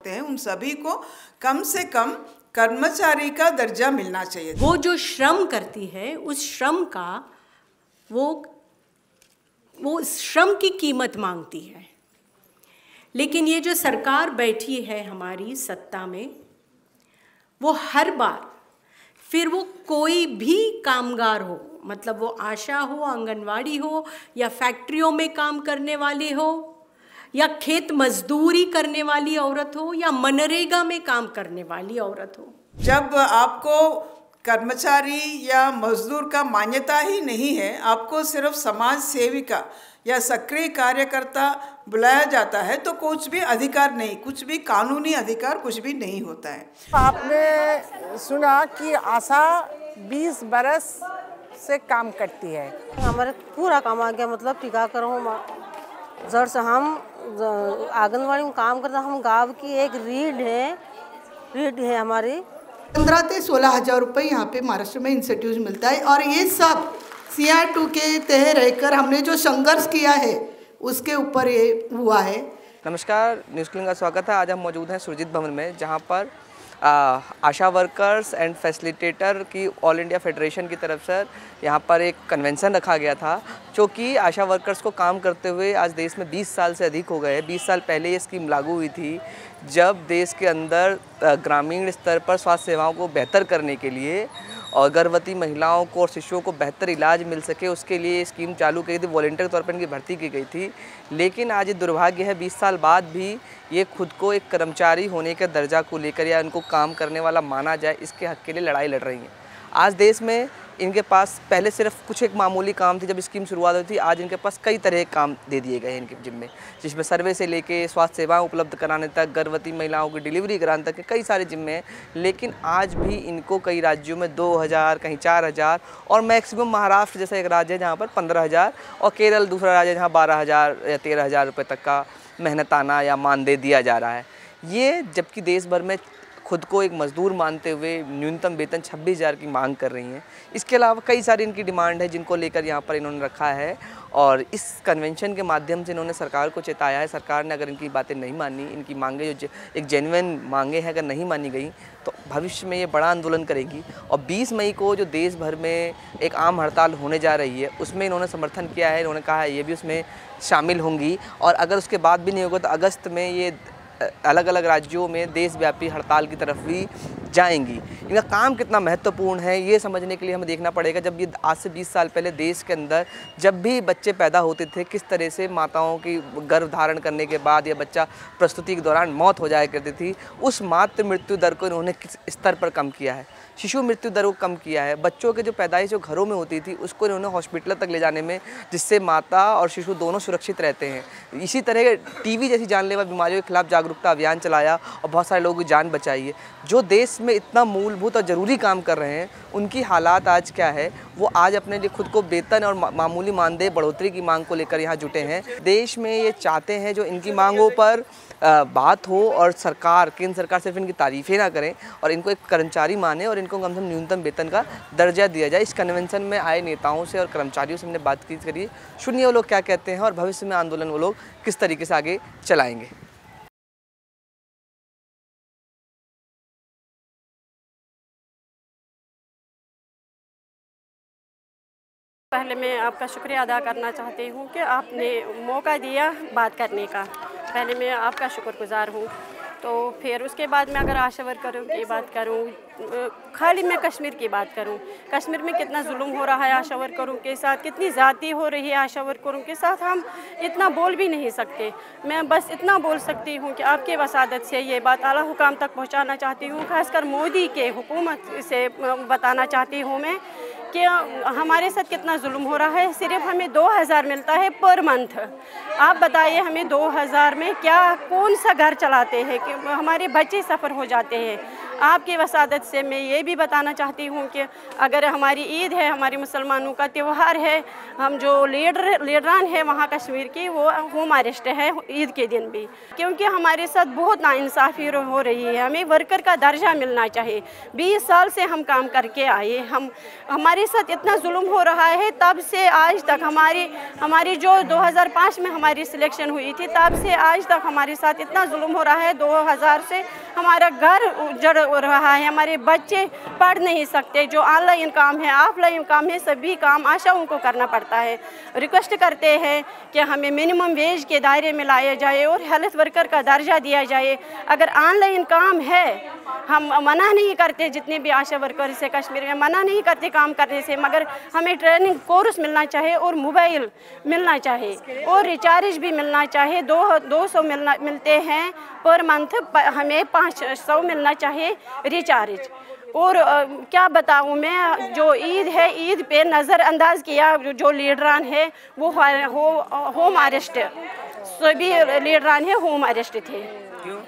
सकते हैं, उन सभी को कम से कम कर्मचारी का दर्जा मिलना चाहिए। वो जो श्रम करती है उस श्रम का वो श्रम की कीमत मांगती है। लेकिन ये जो सरकार बैठी है हमारी सत्ता में, वो हर बार फिर वो कोई भी कामगार हो, मतलब वो आशा हो, आंगनवाड़ी हो, या फैक्ट्रियों में काम करने वाली हो, या खेत मजदूरी करने वाली औरत हो, या मनरेगा में काम करने वाली औरत हो, जब आपको कर्मचारी या मजदूर का मान्यता ही नहीं है, आपको सिर्फ समाज सेविका या सक्रिय कार्यकर्ता बुलाया जाता है, तो कुछ भी अधिकार नहीं, कुछ भी कानूनी अधिकार कुछ भी नहीं होता है। आपने सुना कि आशा 20 बरस से काम करती है। हमारे पूरा काम आ गया, मतलब टीकाकरण जड़ से हम आंगनवाड़ी में काम करते हैं। हम गाँव की एक रीड है हमारी। 15 से 16 हज़ार रुपये यहाँ पे महाराष्ट्र में इंसेंटिव मिलता है, और ये सब CR2 के तहत रहकर हमने जो संघर्ष किया है उसके ऊपर ये हुआ है। नमस्कार, न्यूज़ क्लिक का स्वागत है। आज हम मौजूद हैं सुरजीत भवन में, जहाँ पर आशा वर्कर्स एंड फैसिलिटेटर की ऑल इंडिया फेडरेशन की तरफ से यहाँ पर एक कन्वेंशन रखा गया था, जो कि आशा वर्कर्स को काम करते हुए आज देश में 20 साल से अधिक हो गए। 20 साल पहले ये स्कीम लागू हुई थी, जब देश के अंदर ग्रामीण स्तर पर स्वास्थ्य सेवाओं को बेहतर करने के लिए और गर्भवती महिलाओं को और शिशुओं को बेहतर इलाज मिल सके, उसके लिए स्कीम चालू की गई थी। वॉलंटियर तौर पर इनकी भर्ती की गई थी। लेकिन आज ये दुर्भाग्य है, 20 साल बाद भी ये खुद को एक कर्मचारी होने के दर्जा को लेकर या इनको काम करने वाला माना जाए, इसके हक़ के लिए लड़ाई लड़ रही हैं। आज देश में इनके पास पहले सिर्फ कुछ एक मामूली काम थी जब स्कीम शुरुआत हुई थी, आज इनके पास कई तरह के काम दे दिए गए हैं इनके जिम्मे, जिसमें सर्वे से लेके स्वास्थ्य सेवाएं उपलब्ध कराने तक, गर्भवती महिलाओं की डिलीवरी कराने तक के कई सारे जिम्मे हैं। लेकिन आज भी इनको कई राज्यों में 2000, कहीं 4000 और मैक्सिमम महाराष्ट्र जैसा एक राज्य है जहाँ पर 15000 और केरल दूसरा राज्य जहाँ 12000 या 13000 रुपये तक का मेहनताना या मानदेय दिया जा रहा है। ये जबकि देश भर में खुद को एक मजदूर मानते हुए न्यूनतम वेतन 26,000 की मांग कर रही हैं। इसके अलावा कई सारी इनकी डिमांड है जिनको लेकर यहाँ पर इन्होंने रखा है, और इस कन्वेंशन के माध्यम से इन्होंने सरकार को चेताया है। सरकार ने अगर इनकी बातें नहीं मानी, इनकी मांगे जो एक जेन्युइन मांगे हैं, अगर नहीं मानी गई तो भविष्य में ये बड़ा आंदोलन करेगी। और 20 मई को जो देश भर में एक आम हड़ताल होने जा रही है, उसमें इन्होंने समर्थन किया है। इन्होंने कहा है ये भी उसमें शामिल होंगी, और अगर उसके बाद भी नहीं होगा तो अगस्त में ये अलग अलग राज्यों में देशव्यापी हड़ताल की तरफ भी जाएंगी। इनका काम कितना महत्वपूर्ण है ये समझने के लिए हमें देखना पड़ेगा, जब ये आज से 20 साल पहले देश के अंदर जब भी बच्चे पैदा होते थे, किस तरह से माताओं की गर्भ धारण करने के बाद या बच्चा प्रस्तुति के दौरान मौत हो जाया करती थी। उस मातृ मृत्यु दर को इन्होंने किस स्तर पर कम किया है, शिशु मृत्यु दर को कम किया है, बच्चों के जो पैदाइश जो घरों में होती थी उसको इन्होंने हॉस्पिटल तक ले जाने में, जिससे माता और शिशु दोनों सुरक्षित रहते हैं। इसी तरह टीबी जैसी जानलेवा बीमारियों के खिलाफ जागरूकता अभियान चलाया और बहुत सारे लोगों की जान बचाई है। जो देश में इतना मूलभूत और ज़रूरी काम कर रहे हैं, उनकी हालात आज क्या है, वो आज अपने लिए खुद को वेतन और मामूली मानदेय बढ़ोतरी की मांग को लेकर यहाँ जुटे हैं। देश में ये चाहते हैं जो इनकी मांगों पर बात हो और सरकार, केंद्र सरकार सिर्फ इनकी तारीफ़ें ना करें और इनको एक कर्मचारी माने और इनको कम से कम न्यूनतम वेतन का दर्जा दिया जाए। इस कन्वेंशन में आए नेताओं से और कर्मचारियों से हमने बातचीत करी। सुनिए वो लोग क्या कहते हैं और भविष्य में आंदोलन वो लोग किस तरीके से आगे चलाएंगे। पहले मैं आपका शुक्रिया अदा करना चाहती हूँ कि आपने मौका दिया बात करने का। पहले मैं आपका शुक्रगुजार हूँ। तो फिर उसके बाद मैं अगर आशा वर्करों की बात करूँ, खाली मैं कश्मीर की बात करूँ, कश्मीर में कितना जुल्म हो रहा है आशा वर्करों के साथ, कितनी ज़्यादती हो रही है आशा वर्करों के साथ, हम इतना बोल भी नहीं सकते। मैं बस इतना बोल सकती हूँ कि आपके वसादत से ये बात आला हुकाम तक पहुँचाना चाहती हूँ, खासकर मोदी के हुकूमत से बताना चाहती हूँ मैं कि हमारे साथ कितना जुल्म हो रहा है। सिर्फ हमें 2000 मिलता है पर मंथ। आप बताइए हमें 2000 में क्या कौन सा घर चलाते हैं कि हमारे बच्चे सफ़र हो जाते हैं। आपकी वसादत से मैं ये भी बताना चाहती हूँ कि अगर हमारी ईद है, हमारे मुसलमानों का त्यौहार है, हम जो लीडरान है वहाँ कश्मीर की, वो होम अरेस्ट है ईद के दिन भी, क्योंकि हमारे साथ बहुत नाइंसाफ़ी हो रही है। हमें वर्कर का दर्जा मिलना चाहिए। 20 साल से हम काम करके आए, हमारे साथ इतना जुल्म हो रहा है। तब से आज तक हमारी जो 2005 में हमारी सिलेक्शन हुई थी, तब से आज तक हमारे साथ इतना जुल्म हो रहा है। 2000 से हमारा घर उजड़ रहा है, हमारे बच्चे पढ़ नहीं सकते। जो ऑनलाइन काम है, ऑफलाइन काम है, सभी काम आशाओं को करना पड़ता है। रिक्वेस्ट करते हैं कि हमें मिनिमम वेज के दायरे में लाया जाए और हेल्थ वर्कर का दर्जा दिया जाए। अगर ऑनलाइन काम है, हम मना नहीं करते, जितने भी आशा वर्कर्स है कश्मीर में मना नहीं करते काम करने से, मगर हमें ट्रेनिंग कोर्स मिलना चाहिए और मोबाइल मिलना चाहिए और रिचार्ज भी मिलना चाहिए। 200 मिलते हैं पर मंथ, हमें 500 मिलना चाहिए रिचार्ज। और क्या बताऊँ मैं, जो ईद है, ईद पे नज़रअंदाज किया जो लीडरान है वो होम अरेस्ट, सभी लीडरान है होम अरेस्ट थे। क्यों?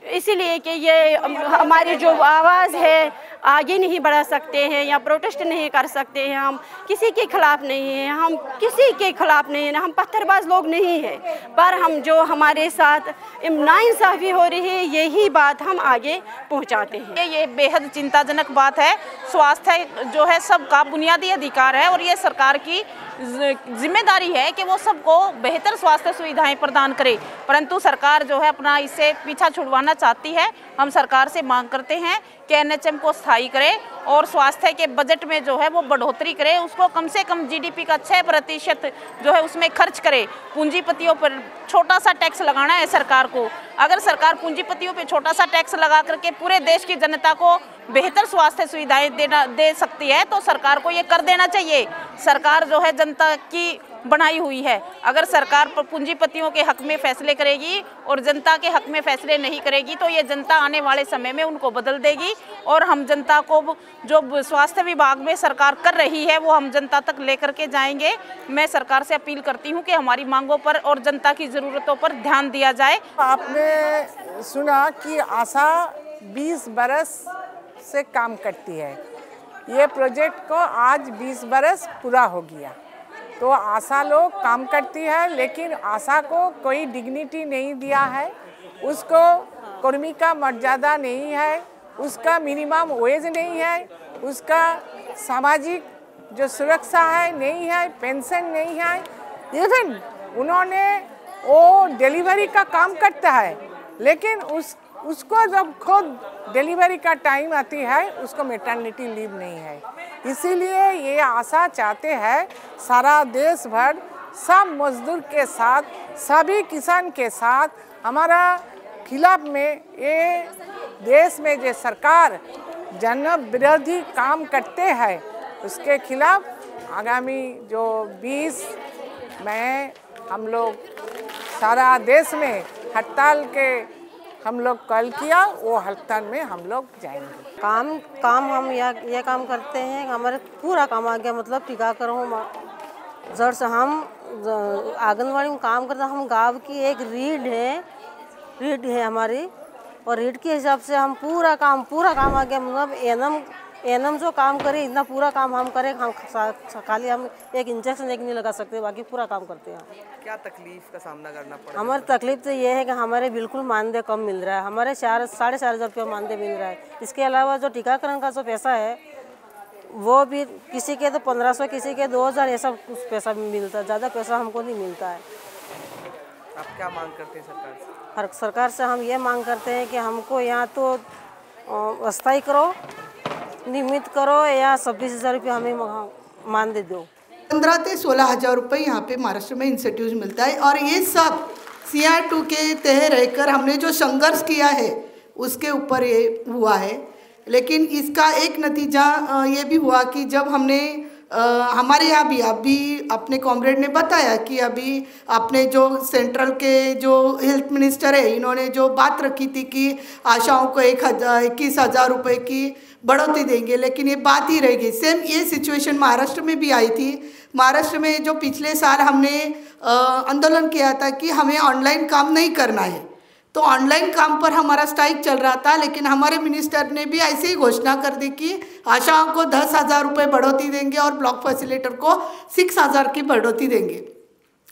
इसीलिए कि ये हमारी जो आवाज़ है आगे नहीं बढ़ा सकते हैं या प्रोटेस्ट नहीं कर सकते हैं। हम किसी के खिलाफ नहीं हैं, हम किसी के खिलाफ नहीं हैं, हम पत्थरबाज लोग नहीं हैं, पर हम जो हमारे साथ नाइंसाफ़ी हो रही है यही बात हम आगे पहुंचाते हैं। ये बेहद चिंताजनक बात है। स्वास्थ्य जो है सबका बुनियादी अधिकार है और ये सरकार की जिम्मेदारी है कि वो सबको बेहतर स्वास्थ्य सुविधाएं प्रदान करे, परंतु सरकार जो है अपना इससे पीछा छुड़वाना चाहती है। हम सरकार से मांग करते हैं कि एनएचएम को स्थायी करे और स्वास्थ्य के बजट में जो है वो बढ़ोतरी करे, उसको कम से कम जीडीपी का 6% जो है उसमें खर्च करे। पूंजीपतियों पर छोटा सा टैक्स लगाना है सरकार को। अगर सरकार पूंजीपतियों पे छोटा सा टैक्स लगा करके पूरे देश की जनता को बेहतर स्वास्थ्य सुविधाएं दे सकती है तो सरकार को ये कर देना चाहिए। सरकार जो है जनता की बनाई हुई है। अगर सरकार पूंजीपतियों के हक में फैसले करेगी और जनता के हक में फैसले नहीं करेगी तो ये जनता आने वाले समय में उनको बदल देगी और हम जनता को जो स्वास्थ्य विभाग में सरकार कर रही है वो हम जनता तक लेकर के जाएंगे। मैं सरकार से अपील करती हूँ कि हमारी मांगों पर और जनता की ज़रूरतों पर ध्यान दिया जाए। आपने सुना कि आशा 20 बरस से काम करती है। ये प्रोजेक्ट को आज 20 बरस पूरा हो गया। तो आशा लोग काम करती है, लेकिन आशा को कोई डिग्निटी नहीं दिया है, उसको कर्मी का मर्यादा नहीं है, उसका मिनिमम वेज नहीं है, उसका सामाजिक जो सुरक्षा है नहीं है, पेंशन नहीं है। इवन उन्होंने वो डिलीवरी का काम करता है, लेकिन उसको जब खुद डिलीवरी का टाइम आती है उसको मैटरनिटी लीव नहीं है। इसीलिए ये आशा चाहते हैं सारा देश भर सब मजदूर के साथ, सभी किसान के साथ हमारा खिलाफ में ये देश में जो सरकार जन विरोधी काम करते हैं उसके खिलाफ आगामी जो 20 मई हम लोग सारा देश में हड़ताल के हम लोग कल किया, वो हड़ताल में हम लोग जाएंगे। काम हम ये काम करते हैं, हमारे पूरा काम आ गया, मतलब टीकाकरण जड़ से हम आंगनवाड़ी में काम करते हैं। हम गांव की एक रीड है हमारी, और रीड के हिसाब से हम पूरा काम आ गया। मतलब एनम जो काम करे इतना पूरा काम हम करें, हम खाली हम एक इंजेक्शन एक नहीं लगा सकते, बाकी पूरा काम करते हैं। क्या तकलीफ का सामना करना पड़ा? हमारी तकलीफ तो ये है कि हमारे बिल्कुल मानदेय कम मिल रहा है। हमारे 4,500 रुपये मानदेय मिल रहा है। इसके अलावा जो टीकाकरण का जो पैसा है वो भी किसी के तो 1500, किसी के 2000, ऐसा कुछ पैसा मिलता है, ज़्यादा पैसा हमको नहीं मिलता है। आप क्या मांग करते हैं सरकार से? सरकार से हम ये मांग करते हैं कि हमको यहाँ तो अस्थायी करो, नियमित करो, या 26,000 रुपये हमें मानदेय दो। 15 से 16,000 रुपये यहाँ पे महाराष्ट्र में इंसेंटिव मिलता है। और ये सब CR2 के तहत रहकर हमने जो संघर्ष किया है उसके ऊपर ये हुआ है। लेकिन इसका एक नतीजा ये भी हुआ कि जब हमने हमारे यहाँ भी अभी अपने कॉमरेड ने बताया कि अभी अपने जो सेंट्रल के जो हेल्थ मिनिस्टर है इन्होंने जो बात रखी थी कि आशाओं को 21,000 रुपये की बढ़ोतरी देंगे, लेकिन ये बात ही रह गई। सेम ये सिचुएशन महाराष्ट्र में भी आई थी। महाराष्ट्र में जो पिछले साल हमने आंदोलन किया था कि हमें ऑनलाइन काम नहीं करना है, तो ऑनलाइन काम पर हमारा स्ट्राइक चल रहा था, लेकिन हमारे मिनिस्टर ने भी ऐसे ही घोषणा कर दी कि आशाओं को 10,000 रुपये बढ़ोतरी देंगे और ब्लॉक फैसिलिटेटर को 6,000 की बढ़ोतरी देंगे।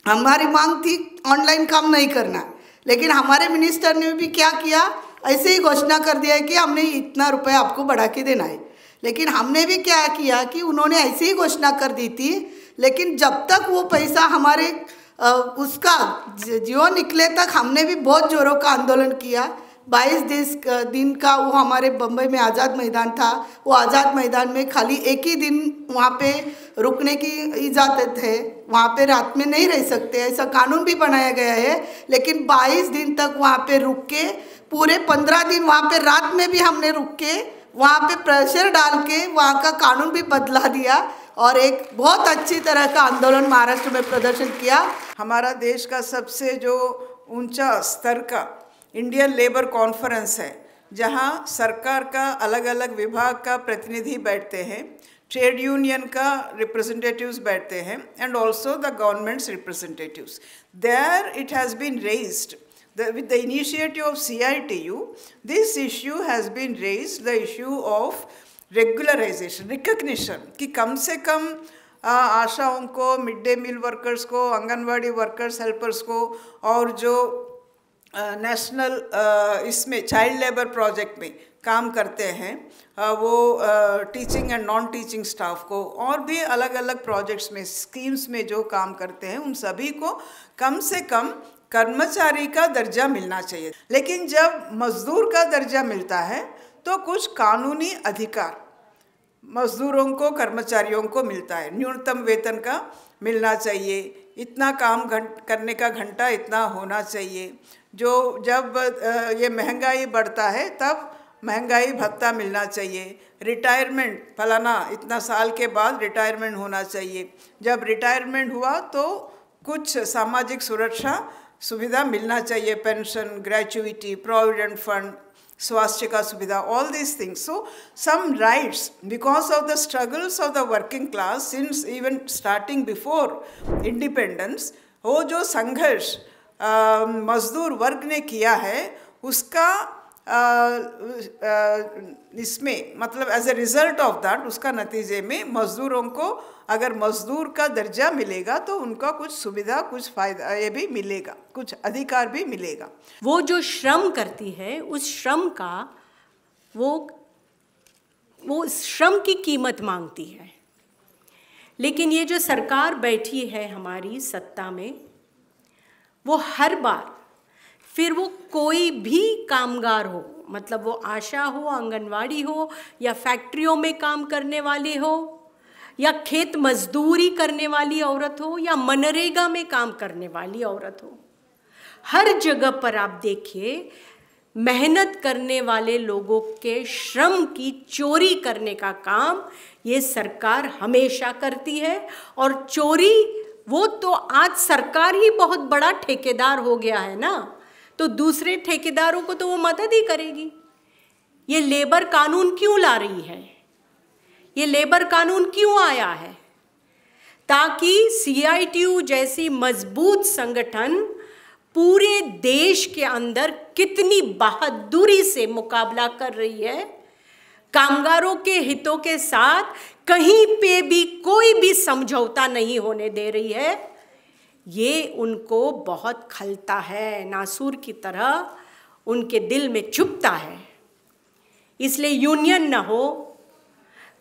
हमारी मांग थी ऑनलाइन काम नहीं करना, लेकिन हमारे मिनिस्टर ने भी क्या किया, ऐसे ही घोषणा कर दिया है कि हमने इतना रुपये आपको बढ़ा के देना है। लेकिन हमने भी क्या किया कि उन्होंने ऐसे ही घोषणा कर दी थी, लेकिन जब तक वो पैसा हमारे उसका जियो निकले तक हमने भी बहुत जोरों का आंदोलन किया। 22 दिन का वो हमारे बम्बई में आज़ाद मैदान था, वो आज़ाद मैदान में खाली एक ही दिन वहाँ पे रुकने की इजाज़त है, वहाँ पे रात में नहीं रह सकते, ऐसा कानून भी बनाया गया है। लेकिन 22 दिन तक वहाँ पे रुक के, पूरे 15 दिन वहाँ पे रात में भी हमने रुक के वहाँ पे प्रेशर डाल के वहाँ का कानून भी बदला दिया और एक बहुत अच्छी तरह का आंदोलन महाराष्ट्र में प्रदर्शन किया। हमारा देश का सबसे जो ऊंचा स्तर का इंडियन लेबर कॉन्फ्रेंस है, जहां सरकार का अलग अलग विभाग का प्रतिनिधि बैठते हैं, ट्रेड यूनियन का रिप्रेजेंटेटिव्स बैठते हैं and also the government's representatives. There it has been raised with the initiative of CITU, this issue has been raised, the issue of regularization, recognition कि कम से कम आशाओं को, मिड डे मील वर्कर्स को, anganwadi workers helpers को और जो national इसमें child labour project में काम करते हैं, वो teaching and non teaching staff को और भी अलग अलग प्रोजेक्ट्स में, स्कीम्स में जो काम करते हैं, उन सभी को कम से कम कर्मचारी का दर्जा मिलना चाहिए। लेकिन जब मजदूर का दर्जा मिलता है तो कुछ कानूनी अधिकार मजदूरों को, कर्मचारियों को मिलता है। न्यूनतम वेतन का मिलना चाहिए, इतना काम करने का घंटा इतना होना चाहिए। जो जब ये महंगाई बढ़ता है तब महंगाई भत्ता मिलना चाहिए। रिटायरमेंट फलाना इतना साल के बाद रिटायरमेंट होना चाहिए। जब रिटायरमेंट हुआ तो कुछ सामाजिक सुरक्षा सुविधा मिलना चाहिए, पेंशन, ग्रेचुइटी, प्रोविडेंट फंड, स्वास्थ्य का सुविधा, all this things. So some rights because of the struggles of the working class since even starting before independence, वो जो संघर्ष मजदूर वर्ग ने किया है उसका इसमें मतलब as a result of that, उसका नतीजे में मजदूरों को अगर मजदूर का दर्जा मिलेगा तो उनका कुछ सुविधा, कुछ फायदा ये भी मिलेगा, कुछ अधिकार भी मिलेगा। वो जो श्रम करती है उस श्रम का वो श्रम की कीमत मांगती है। लेकिन ये जो सरकार बैठी है हमारी सत्ता में, वो हर बार फिर वो कोई भी कामगार हो, मतलब वो आशा हो, आंगनवाड़ी हो, या फैक्ट्रियों में काम करने वाली हो, या खेत मजदूरी करने वाली औरत हो, या मनरेगा में काम करने वाली औरत हो, हर जगह पर आप देखिए मेहनत करने वाले लोगों के श्रम की चोरी करने का काम ये सरकार हमेशा करती है। और चोरी, वो तो आज सरकार ही बहुत बड़ा ठेकेदार हो गया है ना, तो दूसरे ठेकेदारों को तो वो मदद ही करेगी। ये लेबर कानून क्यों ला रही है? ये लेबर कानून क्यों आया है? ताकि CITU जैसी मजबूत संगठन पूरे देश के अंदर कितनी बहादुरी से मुकाबला कर रही है, कामगारों के हितों के साथ कहीं पे भी कोई भी समझौता नहीं होने दे रही है, ये उनको बहुत खलता है, नासूर की तरह उनके दिल में चुभता है। इसलिए यूनियन न हो,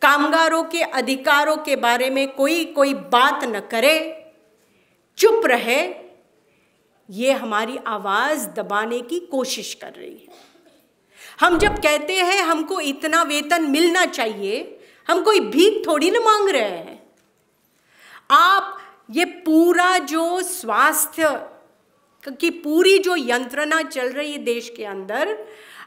कामगारों के अधिकारों के बारे में कोई बात न करे, चुप रहे, ये हमारी आवाज़ दबाने की कोशिश कर रही है। हम जब कहते हैं हमको इतना वेतन मिलना चाहिए, हम कोई भीख थोड़ी ना मांग रहे हैं। आप ये पूरा जो स्वास्थ्य की पूरी जो यंत्रणा चल रही है देश के अंदर,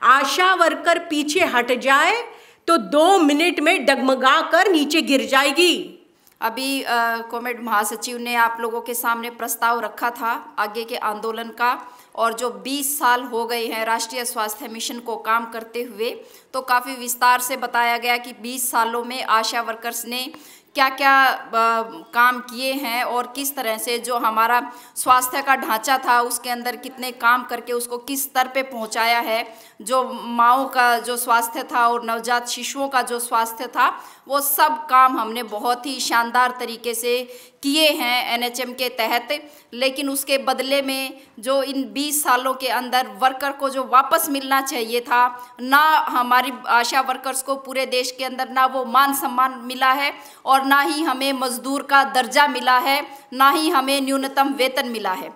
आशा वर्कर पीछे हट जाए तो 2 मिनट में डगमगा कर नीचे गिर जाएगी। अभी कॉमरेड महासचिव ने आप लोगों के सामने प्रस्ताव रखा था आगे के आंदोलन का, और जो 20 साल हो गए हैं राष्ट्रीय स्वास्थ्य मिशन को काम करते हुए, तो काफ़ी विस्तार से बताया गया कि 20 सालों में आशा वर्कर्स ने क्या क्या काम किए हैं और किस तरह से जो हमारा स्वास्थ्य का ढांचा था उसके अंदर कितने काम करके उसको किस स्तर पे पहुंचाया है, जो माँओं का जो स्वास्थ्य था और नवजात शिशुओं का जो स्वास्थ्य था, वो सब काम हमने बहुत ही शानदार तरीके से किए हैं NHM के तहत। लेकिन उसके बदले में जो इन 20 सालों के अंदर वर्कर को जो वापस मिलना चाहिए था, ना हमारी आशा वर्कर्स को पूरे देश के अंदर ना वो मान सम्मान मिला है और ना ही हमें मजदूर का दर्जा मिला है, ना ही हमें न्यूनतम वेतन मिला है।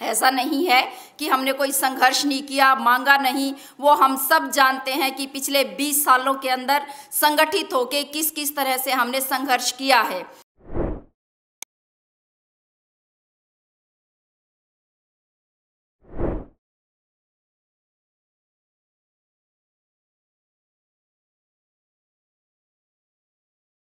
ऐसा नहीं है कि हमने कोई संघर्ष नहीं किया, मांगा नहीं, वो हम सब जानते हैं कि पिछले 20 सालों के अंदर संगठित होके किस किस तरह से हमने संघर्ष किया है।